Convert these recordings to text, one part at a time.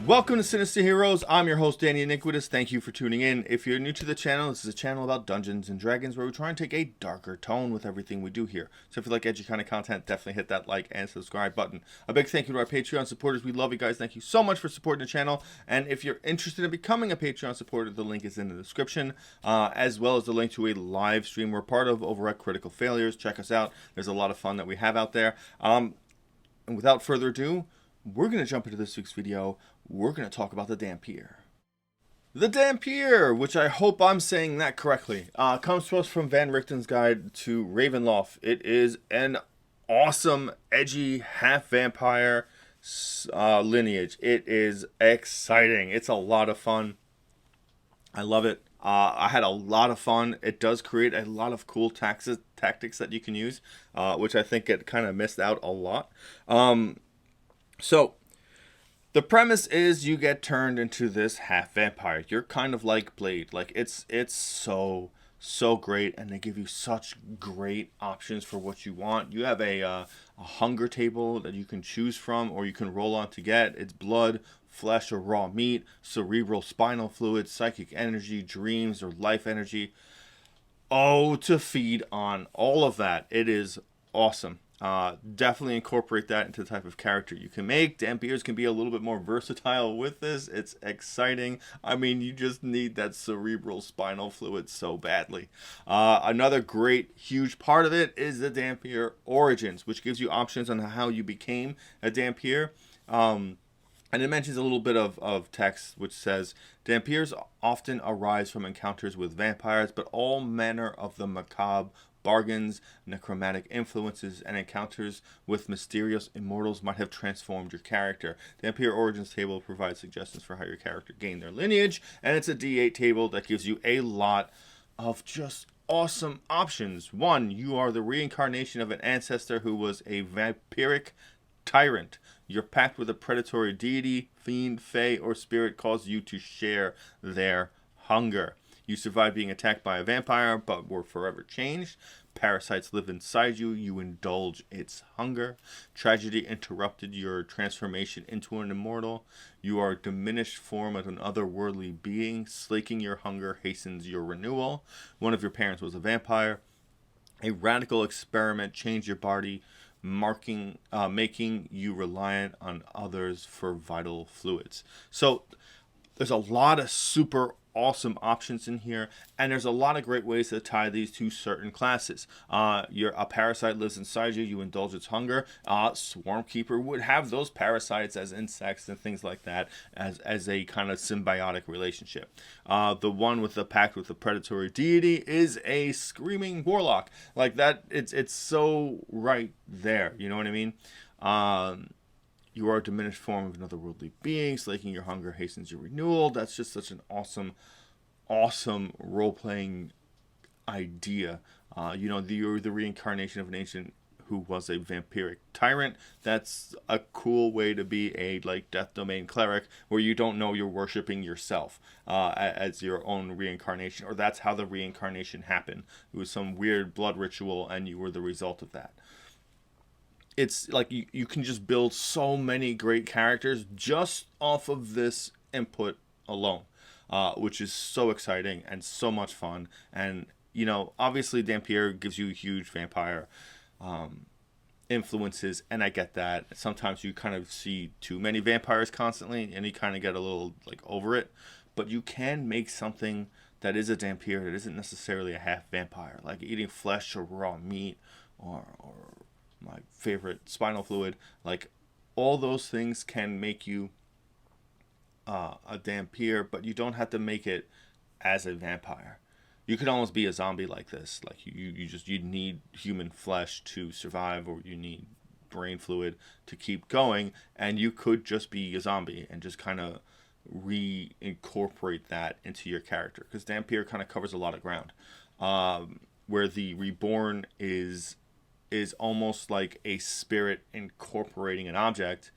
Welcome to Sinister Heroes. I'm your host, Danny Iniquitous. Thank you for tuning in. If you're new to the channel, this is a channel about Dungeons and Dragons where we try and take a darker tone with everything we do here. So if you like edgy kind of content, definitely hit that like and subscribe button. A big thank you to our Patreon supporters. We love you guys. Thank you so much for supporting the channel. And if you're interested in becoming a Patreon supporter, the link is in the description, as well as the link to a live stream we're part of over at Critical Failures. Check us out. There's a lot of fun that we have out there. And without further ado, we're going to jump into this week's video. We're going to talk about the Dhampir. The Dhampir, which I hope I'm saying that correctly, comes to us from Van Richten's Guide to Ravenloft. It is an awesome, edgy, half-vampire lineage. It is exciting. It's a lot of fun. I love it. I had a lot of fun. It does create a lot of cool tactics that you can use, which I think it kind of missed out a lot. So, the premise is you get turned into this half vampire. You're kind of like Blade. Like it's so great, and they give you such great options for what you want. You have a hunger table that you can choose from, or you can roll on to get. It's blood, flesh, or raw meat, cerebral spinal fluid, psychic energy, dreams, or life energy. Oh, to feed on all of that. It is awesome. Definitely incorporate that into the type of character you can make. Dhampirs can be a little bit more versatile with this. It's exciting. I mean, you just need that cerebral spinal fluid so badly. Another great, huge part of it is the Dhampir Origins, which gives you options on how you became a Dhampir. And it mentions a little bit of text which says, Dhampirs often arise from encounters with vampires, but all manner of the macabre bargains, necromantic influences, and encounters with mysterious immortals might have transformed your character. The Dhampir Origins table provides suggestions for how your character gained their lineage, and it's a D8 table that gives you a lot of just awesome options. One, you are the reincarnation of an ancestor who was a vampiric tyrant. Your pact with a predatory deity, fiend, fae, or spirit caused you to share their hunger. You survived being attacked by a vampire, but were forever changed. Parasites live inside you. You indulge its hunger. Tragedy interrupted your transformation into an immortal. You are a diminished form of an otherworldly being. Slaking your hunger hastens your renewal. One of your parents was a vampire. A radical experiment changed your body, making you reliant on others for vital fluids. So there's a lot of super awesome options in here, and there's a lot of great ways to tie these to certain classes. A parasite lives inside you. You indulge its hunger. Swarmkeeper would have those parasites as insects and things like that as a kind of symbiotic relationship. The one with the pact with the predatory deity is a screaming warlock. Like that, it's so right there. You know what I mean? You are a diminished form of another worldly being. Slaking your hunger hastens your renewal. That's just such an awesome role-playing idea. You're the reincarnation of an ancient who was a vampiric tyrant. That's a cool way to be a death domain cleric, where you don't know you're worshiping yourself as your own reincarnation, or that's how the reincarnation happened. It was some weird blood ritual, and you were the result of that. It's like you can just build so many great characters just off of this input alone, which is so exciting and so much fun. And, obviously Dhampir gives you huge vampire influences, and I get that. Sometimes you kind of see too many vampires constantly, and you kind of get a little, over it. But you can make something that is a Dhampir that isn't necessarily a half vampire, like eating flesh or raw meat or my favorite, spinal fluid. All those things can make you a Dhampir, but you don't have to make it as a vampire. You could almost be a zombie like this. You need human flesh to survive, or you need brain fluid to keep going, and you could just be a zombie and just kind of reincorporate that into your character, because Dhampir kind of covers a lot of ground, where the reborn is almost like a spirit incorporating an object.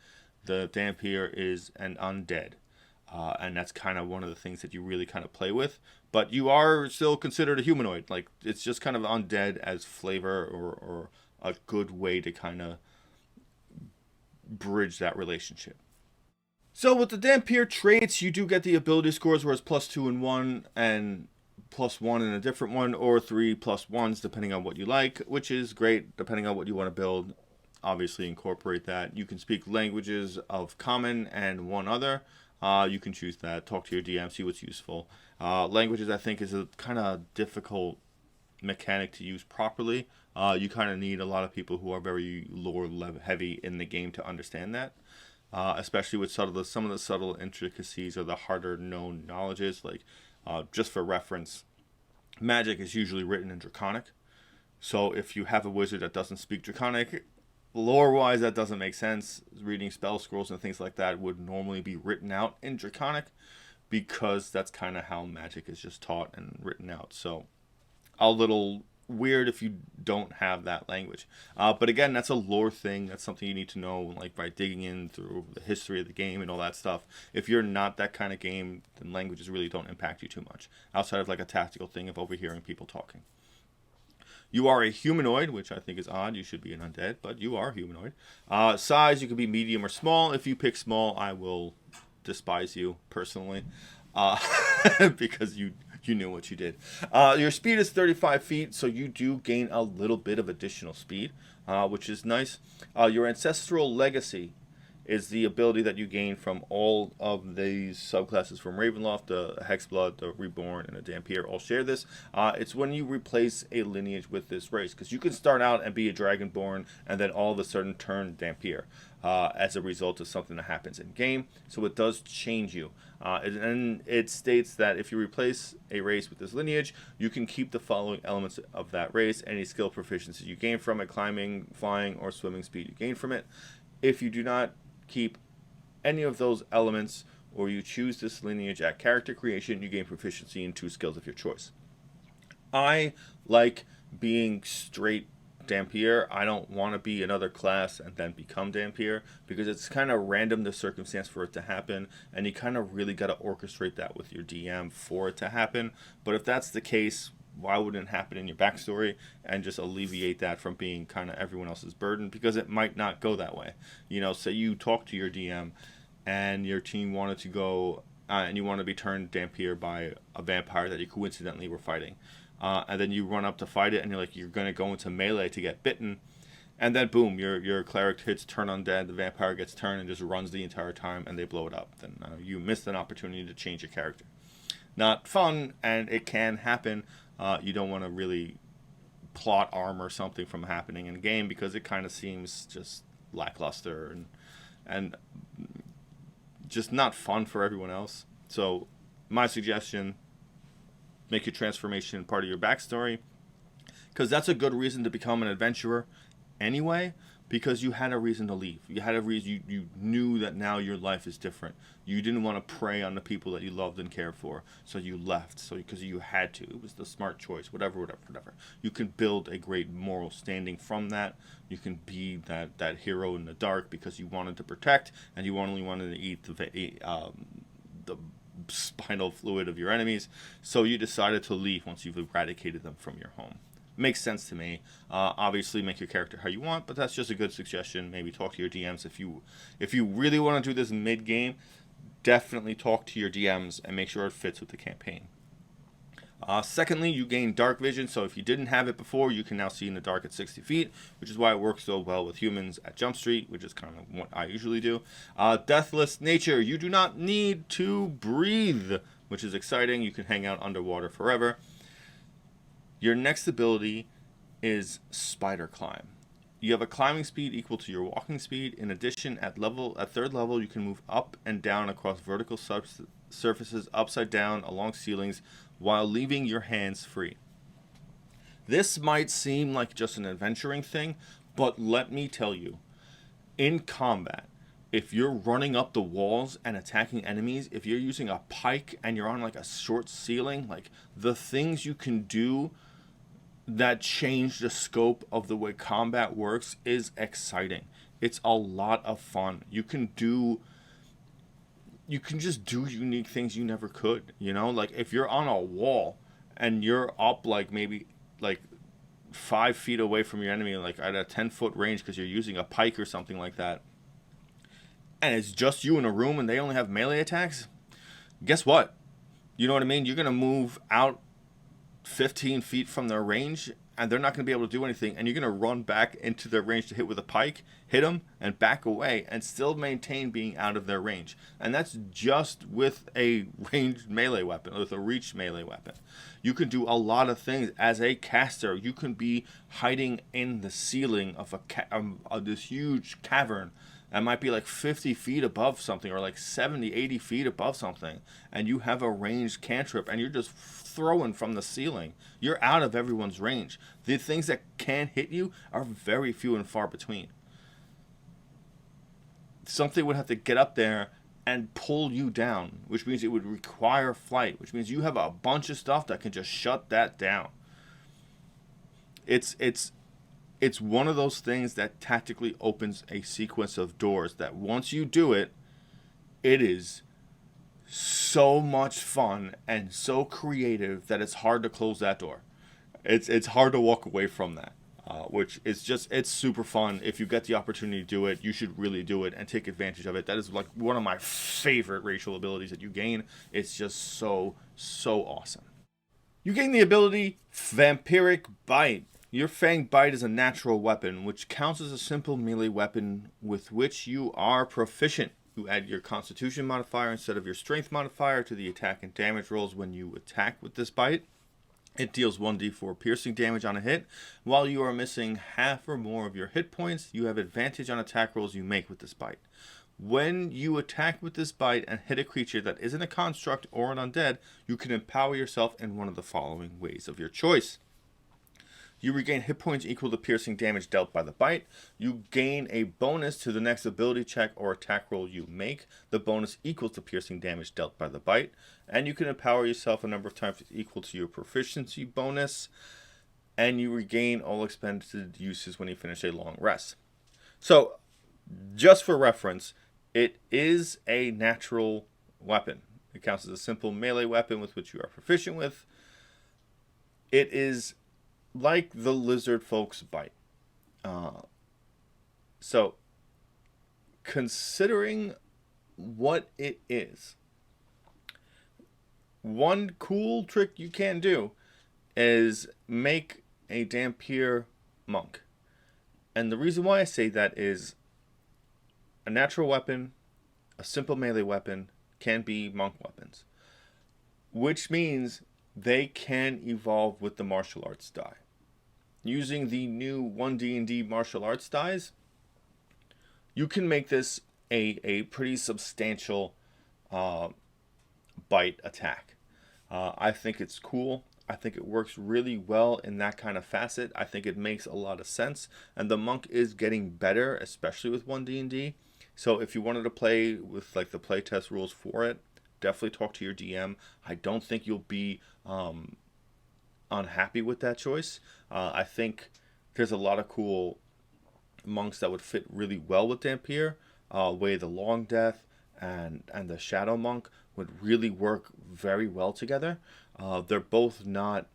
The Dhampir is an undead, and that's kind of one of the things that you really kind of play with. But you are still considered a humanoid. It's just kind of undead as flavor, or a good way to kind of bridge that relationship. So with the Dhampir traits, you do get the ability scores where it's +2 in one and +1 in a different one, or 3 +1s depending on what you like, which is great depending on what you want to build. Obviously incorporate that. You can speak languages of common and one other. You can choose that. Talk to your DM, see what's useful. Languages, I think, is a kind of difficult mechanic to use properly. You kind of need a lot of people who are very lore heavy in the game to understand that. Especially with some of the subtle intricacies or the harder known knowledges. Like, just for reference, magic is usually written in Draconic. So if you have a wizard that doesn't speak Draconic, lore-wise, that doesn't make sense. Reading spell scrolls and things like that would normally be written out in Draconic, because that's kind of how magic is just taught and written out. So a little weird if you don't have that language. But again, that's a lore thing. That's something you need to know, like by digging in through the history of the game and all that stuff. If you're not that kind of game, then languages really don't impact you too much, outside of like a tactical thing of overhearing people talking. You are a humanoid, which I think is odd. You should be an undead, but you are humanoid. Size, you can be medium or small. If you pick small, I will despise you personally, because you knew what you did. Your speed is 35 feet, so you do gain a little bit of additional speed, which is nice. Your ancestral legacy is the ability that you gain from all of these subclasses from Ravenloft, the Hexblood, the Reborn, and the Dhampir all share this. It's when you replace a lineage with this race, because you can start out and be a Dragonborn and then all of a sudden turn Dhampir as a result of something that happens in game. So it does change you. And it states that if you replace a race with this lineage, you can keep the following elements of that race: any skill proficiency you gain from it, climbing, flying, or swimming speed you gain from it. If you do not keep any of those elements, or you choose this lineage at character creation, you gain proficiency in 2 skills of your choice. I like being straight Dhampir. I don't want to be another class and then become Dhampir, because it's kind of random, the circumstance for it to happen, and you kind of really got to orchestrate that with your DM for it to happen. But if that's the case, why wouldn't it happen in your backstory and just alleviate that from being kind of everyone else's burden? Because it might not go that way. You know, say you talk to your DM and your team wanted to go and you want to be turned Dhampir by a vampire that you coincidentally were fighting. And then you run up to fight it and you're going to go into melee to get bitten. And then boom, your cleric hits turn undead, the vampire gets turned and just runs the entire time and they blow it up. Then you missed an opportunity to change your character. Not fun, and it can happen. You don't want to really plot armor something from happening in a game, because it kind of seems just lackluster and just not fun for everyone else. So my suggestion, make your transformation part of your backstory, because that's a good reason to become an adventurer anyway, because you had a reason to leave. You had a reason. You knew that now your life is different. You didn't want to prey on the people that you loved and cared for, so you left. So because you had to, it was the smart choice. Whatever. You can build a great moral standing from that. You can be that hero in the dark because you wanted to protect, and you only wanted to eat the spinal fluid of your enemies. So you decided to leave once you've eradicated them from your home. Makes sense to me. Obviously, make your character how you want, but that's just a good suggestion. Maybe talk to your DMs if you really want to do this mid game. Definitely talk to your DMs and make sure it fits with the campaign. Secondly, you gain dark vision. So if you didn't have it before, you can now see in the dark at 60 feet, which is why it works so well with humans at Jump Street, which is kind of what I usually do. Deathless nature. You do not need to breathe, which is exciting. You can hang out underwater forever. Your next ability is Spider Climb. You have a climbing speed equal to your walking speed. In addition, at 3rd level, you can move up and down across vertical surfaces, upside down, along ceilings, while leaving your hands free. This might seem like just an adventuring thing, but let me tell you, in combat, if you're running up the walls and attacking enemies, if you're using a pike and you're on like a short ceiling, like the things you can do that change the scope of the way combat works is exciting. It's a lot of fun. You can just do unique things you never could, you know? Like if you're on a wall and you're up like maybe like 5 feet away from your enemy, like at a 10-foot range because you're using a pike or something like that, and it's just you in a room and they only have melee attacks, guess what? You know what I mean? You're going to move out 15 feet from their range, and they're not going to be able to do anything, and you're going to run back into their range to hit with a pike, hit them, and back away, and still maintain being out of their range. And that's just with a ranged melee weapon, with a reach melee weapon. You can do a lot of things as a caster. You can be hiding in the ceiling of this huge cavern that might be like 50 feet above something, or like 70, 80 feet above something, and you have a ranged cantrip, and you're just throwing from the ceiling. You're out of everyone's range. The things that can hit you are very few and far between. Something would have to get up there and pull you down, which means it would require flight, which means you have a bunch of stuff that can just shut that down. It's one of those things that tactically opens a sequence of doors that once you do it, it is so much fun and so creative that it's hard to close that door. It's hard to walk away from that, which is it's super fun. If you get the opportunity to do it, you should really do it and take advantage of it. That is like one of my favorite racial abilities that you gain. It's just so awesome. You gain the ability Vampiric Bite. Your Fang Bite is a natural weapon, which counts as a simple melee weapon with which you are proficient. You add your Constitution modifier instead of your Strength modifier to the attack and damage rolls when you attack with this bite. It deals 1d4 piercing damage on a hit. While you are missing half or more of your hit points, you have advantage on attack rolls you make with this bite. When you attack with this bite and hit a creature that isn't a construct or an undead, you can empower yourself in one of the following ways of your choice. You regain hit points equal to piercing damage dealt by the bite. You gain a bonus to the next ability check or attack roll you make. The bonus equals to piercing damage dealt by the bite. And you can empower yourself a number of times equal to your proficiency bonus. And you regain all expended uses when you finish a long rest. So, just for reference, it is a natural weapon. It counts as a simple melee weapon with which you are proficient with. It is like the lizard folk's bite. So, considering what it is, one cool trick you can do is make a Dhampir monk. And the reason why I say that is a natural weapon, a simple melee weapon, can be monk weapons. Which means they can evolve with the martial arts die. Using the new 1D&D martial arts dies, you can make this a pretty substantial bite attack. I think it's cool. I think it works really well in that kind of facet. I think it makes a lot of sense. And the monk is getting better, especially with 1D&D. So if you wanted to play with like the playtest rules for it, definitely talk to your DM. I don't think you'll be unhappy with that choice. I think there's a lot of cool monks that would fit really well with Dhampir. Way the Long Death and the Shadow Monk would really work very well together. They're both not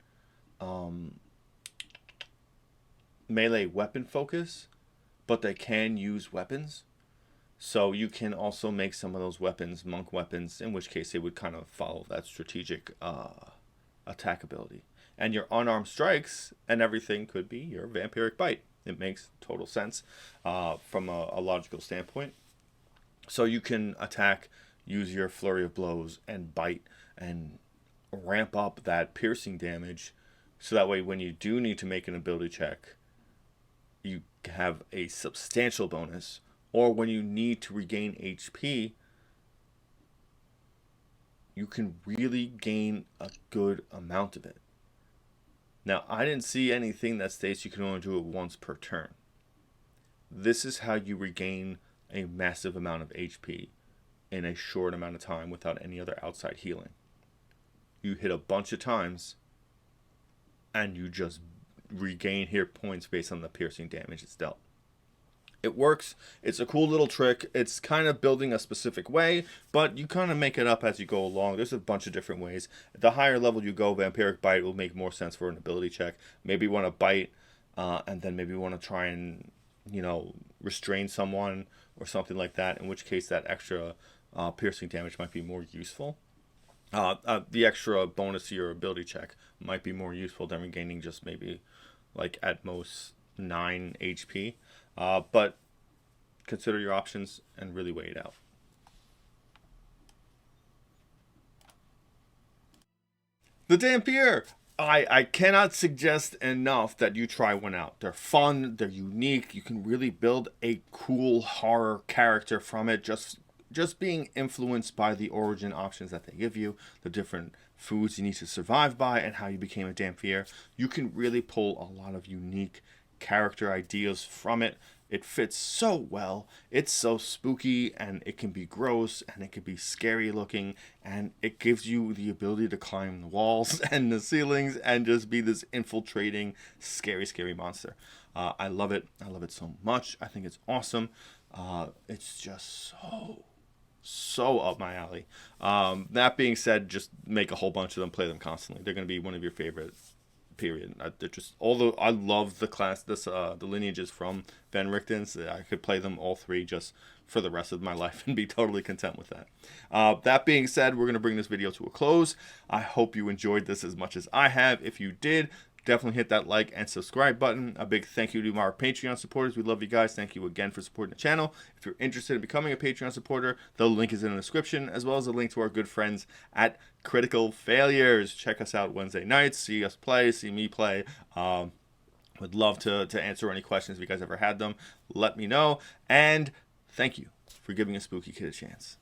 melee weapon focus, but they can use weapons. So you can also make some of those weapons monk weapons, in which case they would kind of follow that strategic attack ability. And your unarmed strikes and everything could be your Vampiric Bite. It makes total sense from a logical standpoint. So you can attack, use your flurry of blows, and bite, and ramp up that piercing damage. So that way when you do need to make an ability check, you have a substantial bonus. Or when you need to regain HP, you can really gain a good amount of it. Now, I didn't see anything that states you can only do it once per turn. This is how you regain a massive amount of HP in a short amount of time without any other outside healing. You hit a bunch of times, and you just regain hit points based on the piercing damage it's dealt. It works. It's a cool little trick. It's kind of building a specific way, but you kind of make it up as you go along. There's a bunch of different ways. The higher level you go, Vampiric Bite will make more sense for an ability check. Maybe you want to bite, and then maybe you want to try and you know, restrain someone or something like that, in which case that extra piercing damage might be more useful. The extra bonus to your ability check might be more useful than regaining just maybe like at most 9 HP. But consider your options and really weigh it out. The Dhampir! I cannot suggest enough that you try one out. They're fun, they're unique, you can really build a cool horror character from it, just being influenced by the origin options that they give you, the different foods you need to survive by, and how you became a Dhampir. You can really pull a lot of unique character ideas from it. It fits so well. It's so spooky, and it can be gross, and it can be scary looking, and it gives you the ability to climb the walls and the ceilings and just be this infiltrating, scary monster. I love it. I love it so much. I think it's awesome. It's just so up my alley. That being said, just make a whole bunch of them, play them constantly. They're going to be one of your favorites. Period. They're just, although I love the class, the lineages from Van Richten's, I could play them all three just for the rest of my life and be totally content with that. That being said, we're going to bring this video to a close. I hope you enjoyed this as much as I have. If you did, definitely hit that like and subscribe button. A big thank you to our Patreon supporters. We love you guys. Thank you again for supporting the channel. If you're interested in becoming a Patreon supporter, the link is in the description, as well as a link to our good friends at Critical Failures. Check us out Wednesday nights. See us play. See me play. Would love to answer any questions if you guys ever had them. Let me know. And thank you for giving a spooky kid a chance.